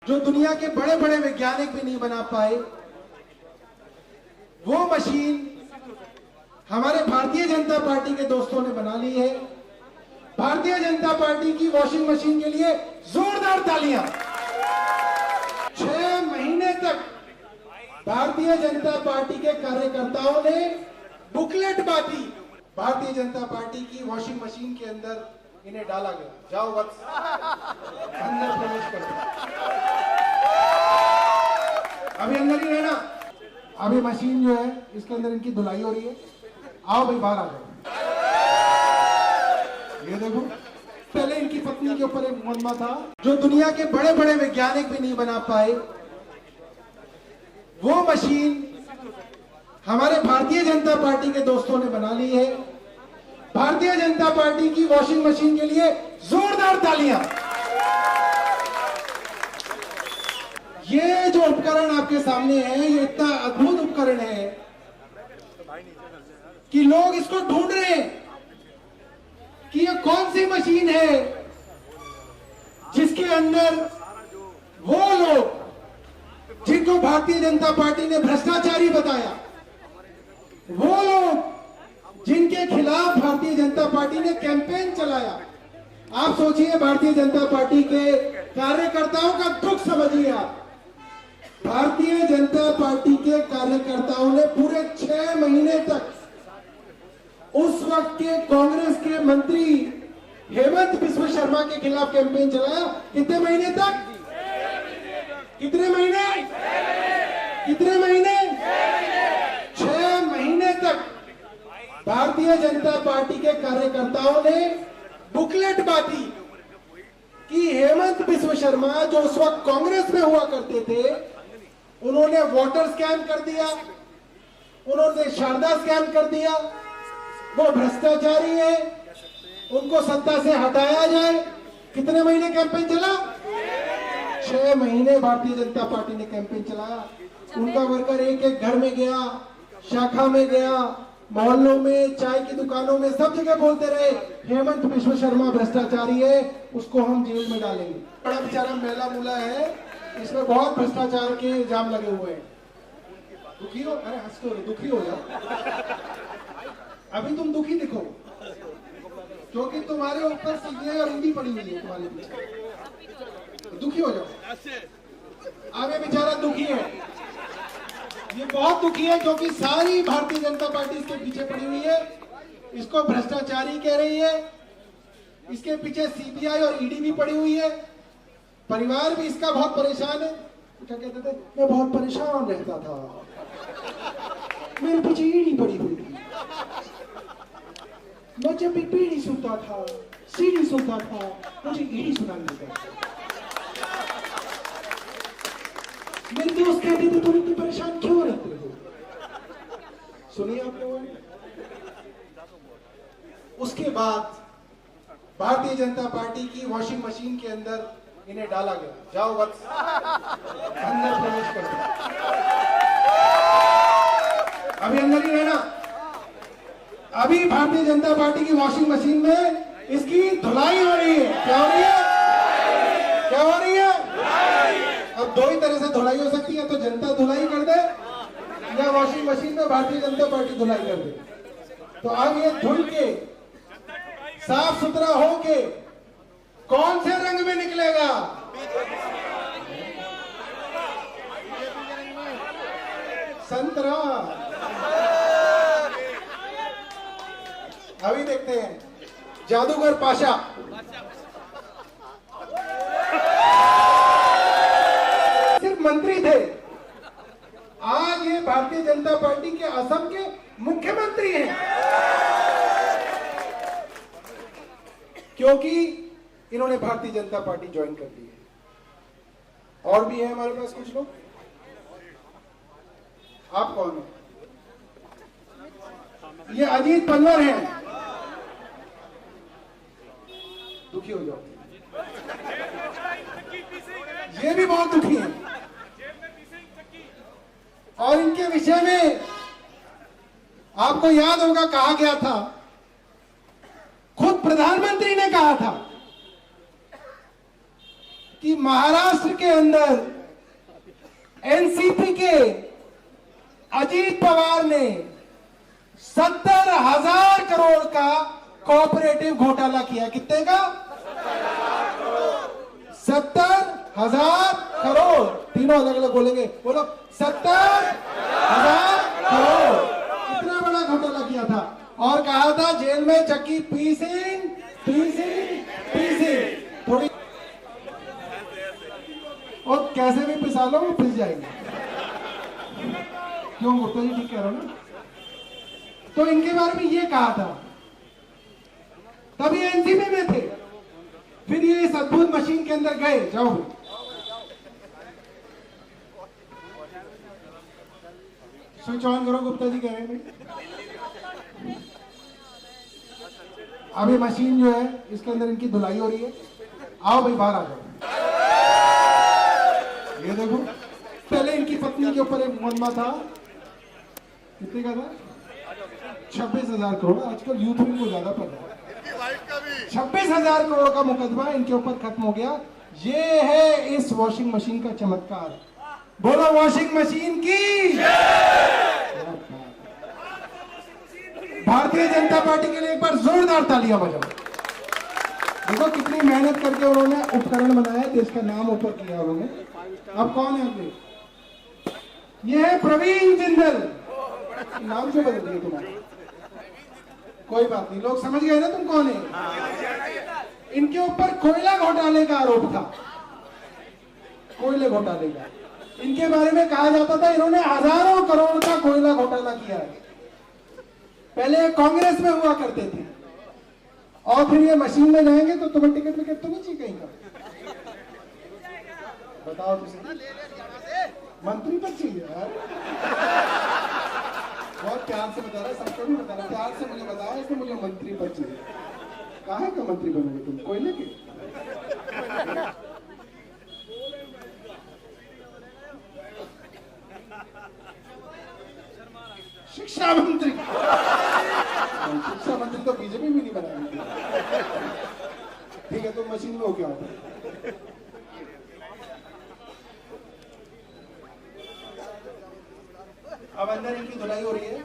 जो दुनिया के बड़े बड़े वैज्ञानिक भी नहीं बना पाए, वो मशीन हमारे भारतीय जनता पार्टी के दोस्तों ने बना ली है। भारतीय जनता पार्टी की वॉशिंग मशीन के लिए जोरदार तालियां। 6 महीने तक भारतीय जनता पार्टी के कार्यकर्ताओं ने बुकलेट बांटी। भारतीय जनता पार्टी की वॉशिंग मशीन के अंदर इन्हें डाला गया, जाओ वत्स अंदर प्रवेश करो, अभी अंदर ही रहना। अभी मशीन जो है इसके अंदर इनकी धुलाई हो रही है। आओ भाई बाहर आ जाओ। ये देखो, पहले इनकी पत्नी के ऊपर एक मुकदमा था। जो दुनिया के बड़े बड़े वैज्ञानिक भी नहीं बना पाए, वो मशीन हमारे भारतीय जनता पार्टी के दोस्तों ने बना ली है। भारतीय जनता पार्टी की वॉशिंग मशीन के लिए जोरदार तालियां। ये जो उपकरण आपके सामने है, ये इतना अद्भुत उपकरण है कि लोग इसको ढूंढ रहे हैं कि ये कौन सी मशीन है जिसके अंदर वो लोग जिनको भारतीय जनता पार्टी ने भ्रष्टाचारी बताया, वो लोग जिनके खिलाफ भारतीय जनता पार्टी ने कैंपेन चलाया। आप सोचिए, भारतीय जनता पार्टी के कार्यकर्ताओं का दुख समझिए आप। भारतीय जनता पार्टी के कार्यकर्ताओं ने पूरे 6 महीने तक उस वक्त के कांग्रेस के मंत्री हेमंत बिस्वा शर्मा के खिलाफ कैंपेन चलाया। कितने महीने तक? कितने महीने? कितने महीने? 6 महीने तक भारतीय जनता पार्टी के कार्यकर्ताओं ने बुकलेट बांटी कि हेमंत बिस्वा शर्मा जो उस वक्त कांग्रेस में हुआ करते थे, उन्होंने वोटर स्कैम कर दिया, उन्होंने शारदा स्कैम कर दिया, वो भ्रष्टाचारी है, उनको सत्ता से हटाया जाए। कितने महीने कैंपेन चला? 6 महीने भारतीय जनता पार्टी ने कैंपेन चलाया। उनका वर्कर एक एक घर में गया, शाखा में गया, मोहल्लों में, चाय की दुकानों में, सब जगह बोलते रहे हेमंत बिस्वा शर्मा भ्रष्टाचारी है, उसको हम जेल में डालेंगे। बड़ा बेचारा मेला मूला है, इसमें बहुत भ्रष्टाचार के इल्जाम लगे हुए हैं। दुखी हो? अरे हंसते हो, दुखी हो जाओ। अभी तुम दुखी दिखो क्योंकि तुम्हारे ऊपर सीधे और हिंदी पड़ी हुई है तुम्हारे पीछे। दुखी हो जाओ। आगे बेचारा दुखी है, ये बहुत दुखी है क्योंकि सारी भारतीय जनता पार्टी इसके पीछे पड़ी हुई है, इसको भ्रष्टाचारी कह रही है, इसके पीछे सीबीआई और ईडी भी पड़ी हुई है, परिवार भी इसका बहुत परेशान है। क्या कहते थे? मैं बहुत परेशान रहता था, मेरे पीछे ईडी पड़ी हुई थी, मैं जब भी बीड़ी सुनता था, सीडी सुनता था, मुझे ईडी सुनाई देता था। मेरे दोस्त कहते थे तुम इतने परेशान क्यों रहते हो? सुनिए आप लोगों ने। उसके बाद भारतीय जनता पार्टी की वॉशिंग मशीन के अंदर इन्हें डाला गया, जाओ वत्स अंदर प्रवेश करो, अभी अंदर ही रहना। अभी भारतीय जनता पार्टी की वॉशिंग मशीन में इसकी धुलाई हो रही है। क्या हो रही है? क्या हो रही है? अब 2 ही तरह से धुलाई हो सकती है, तो जनता धुलाई कर दे या वॉशिंग मशीन में भारतीय जनता पार्टी धुलाई कर दे। तो अब ये धुल के साफ सुथरा हो के कौन से रंग में निकलेगा? संतरा। अभी देखते हैं जादूगर पाशा। सिर्फ मंत्री थे, आज ये भारतीय जनता पार्टी के असम के मुख्यमंत्री हैं, क्योंकि इन्होंने भारतीय जनता पार्टी ज्वाइन कर ली है। और भी है हमारे पास कुछ लोग। आप कौन है? ये अजीत पनवर हैं। दुखी हो जाओ। ये भी बहुत दुखी हैं। और इनके विषय में आपको याद होगा, कहा गया था, खुद प्रधानमंत्री ने कहा था कि महाराष्ट्र के अंदर एनसीपी के अजीत पवार ने 70,000 करोड़ का कोऑपरेटिव घोटाला किया। कितने का? 70,000 करोड़। तीनों अलग अलग बोलेंगे, बोलो 70,000 करोड़। इतना बड़ा घोटाला किया था और कहा था जेल में चक्की पीसिंग पीसिंग पीसिंग थोड़ी, और कैसे भी पिसा लो वो पिस जाएंगे। क्यों गुप्ता जी ठीक कह रहा हूं ना? तो इनके बारे में ये कहा था, तभी एनसीपी में थे। फिर ये इस अद्भुत मशीन के अंदर गए। जाओ स्विच ऑन करो, गुप्ता जी कह रहे हैं। अभी मशीन जो है इसके अंदर इनकी धुलाई हो रही है। आओ भाई बाहर आ जाओ। ये देखो, पहले इनकी पत्नी के ऊपर एक मुकदमा था। कितने का था? 26,000 करोड़। आजकल यूथ को ज्यादा पता है। 26,000 करोड़ का मुकदमा इनके ऊपर खत्म हो गया। ये है इस वॉशिंग मशीन का चमत्कार। बोलो वॉशिंग मशीन की। भारतीय जनता पार्टी के लिए एक बार जोरदार तालियां बजाओ। देखो कितनी मेहनत करके उन्होंने उपकरण बनाया, देश का नाम ऊपर किया उन्होंने। अब कौन है अगले? ये है प्रवीण जिंदल। नाम क्यों बदल दिया तुम्हारा? कोई बात नहीं, लोग समझ गए ना तुम कौन है। इनके ऊपर कोयला घोटाले का आरोप था। कोयले घोटाले का इनके बारे में कहा जाता था इन्होंने हजारों करोड़ का कोयला घोटाला किया है। पहले कांग्रेस में हुआ करते थे और फिर ये मशीन में जाएंगे तो तुम्हें टिकट विकेट तो नहीं चाहिए कहीं का? बताओ तुझे मंत्री पद चाहिए यार। बहुत प्यार से बता रहा है, सबको भी बता रहा है। प्यार से मुझे बताया इसमें मुझे मंत्री पद चाहिए। कहाँ का मंत्री बनोगे तुम? कोयले के? शिक्षा मंत्री। शिक्षा मंत्री तो बीजेपी भी नहीं बनाएगी। ठीक है, तुम मशीन में हो क्या? अब अंदर इनकी धुलाई हो रही है।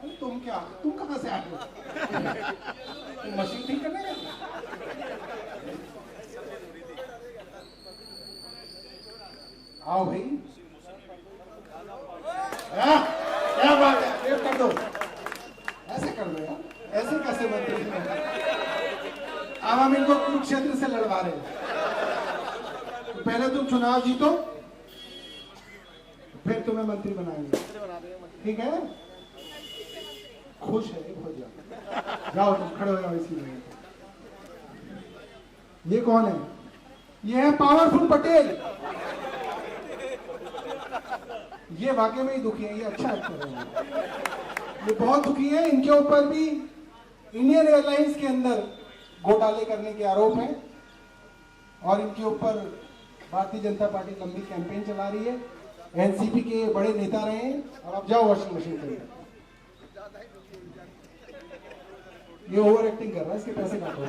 अरे तुम क्या, तुम कहां से आए हो? तुम मशीन ठीक करने गए? आओ भाई। क्या बात है, वेट कर दो। ऐसे कर दो यार, ऐसे कैसे मंत्री? अब हम इनको कुरुक्षेत्र से लड़वा रहे हैं। पहले तुम चुनाव जीतो, फिर तुम्हें मंत्री बनाएंगे। ठीक है? खुश है, हो जाओ। जाओ तुम खड़े हो जाओ इसी में। ये कौन है? ये है पावरफुल पटेल। ये वाकई में ही दुखी है। ये अच्छा एक्टर है। ये बहुत दुखी है। इनके ऊपर भी इंडियन एयरलाइंस के अंदर घोटाले करने के आरोप हैं और इनके ऊपर भारतीय जनता पार्टी लंबी कैंपेन चला रही है। एनसीपी के बड़े नेता रहे हैं। और अब जाओ वॉशिंग मशीन पे। ये ओवर एक्टिंग कर रहा है, इसके पैसे काटो।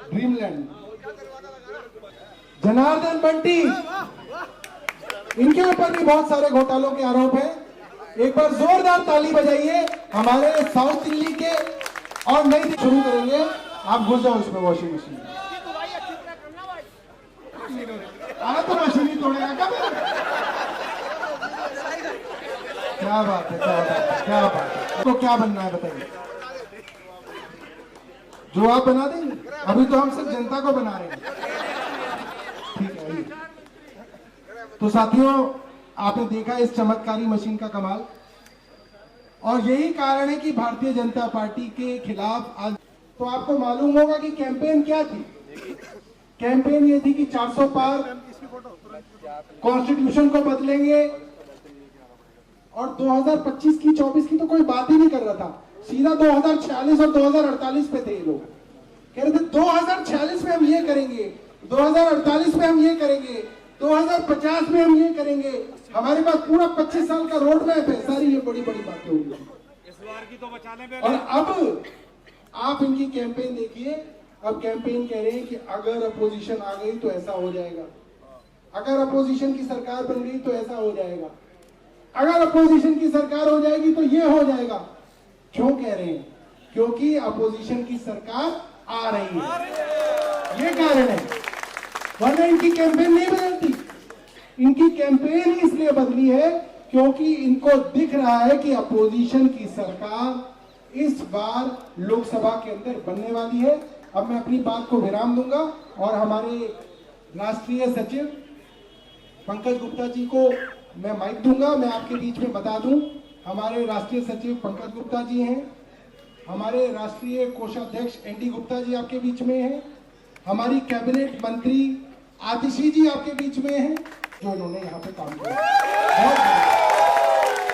ड्रीमलैंड, जनार्दन बंटी, इनके ऊपर भी बहुत सारे घोटालों के आरोप हैं। एक बार जोरदार ताली बजाइए हमारे साउथ दिल्ली के। और नई शुरू करेंगे। आप घुस जाओ उसमें वॉशिंग मशीन। आना तो मशीन ही तोड़ेगा क्या? क्या बात है, क्या बात है, क्या बात है। तो क्या बनना है बताइए? जो आप बना देंगे। अभी तो हम सिर्फ जनता को बना रहे हैं। ठीक है। तो साथियों, आपने देखा इस चमत्कारी मशीन का कमाल। और यही कारण है कि भारतीय जनता पार्टी के खिलाफ आज, तो आपको मालूम होगा कि कैंपेन क्या थी। कैंपेन ये थी कि 400 पार, कॉन्स्टिट्यूशन को बदलेंगे। और 2025 की 24 की तो कोई बात ही नहीं कर रहा था। सीधा 2046 और 2048 पे थे ये लोग। कह रहे थे 2046 में हम ये करेंगे, 2048 में हम ये करेंगे, 2050 में हम ये करेंगे। हमारे पास पूरा 25 साल का रोड मैप है। सारी ये बड़ी बड़ी बातें होंगी इस बार की तो बचाने में। और अब आप इनकी कैंपेन देखिए। अब कैंपेन कह रहे हैं कि अगर अपोजिशन आ गई तो ऐसा हो जाएगा, अगर अपोजिशन की सरकार बन गई तो ऐसा हो जाएगा, अगर अपोजिशन की सरकार हो जाएगी तो ये हो जाएगा। क्यों कह रहे हैं? क्योंकि अपोजिशन की सरकार आ रही है, ये कारण है। वरना इनकी कैंपेन नहीं बदलती। इनकी कैंपेन इसलिए बदली है क्योंकि इनको दिख रहा है कि अपोजिशन की सरकार इस बार लोकसभा के अंदर बनने वाली है। अब मैं अपनी बात को विराम दूंगा और हमारे राष्ट्रीय सचिव पंकज गुप्ता जी को मैं माइक दूंगा। मैं आपके बीच में बता दूं, हमारे राष्ट्रीय सचिव पंकज गुप्ता जी हैं, हमारे राष्ट्रीय कोषाध्यक्ष एनडी गुप्ता जी आपके बीच में हैं, हमारी कैबिनेट मंत्री आतिशी जी आपके बीच में हैं, जो इन्होंने यहाँ पे काम किया।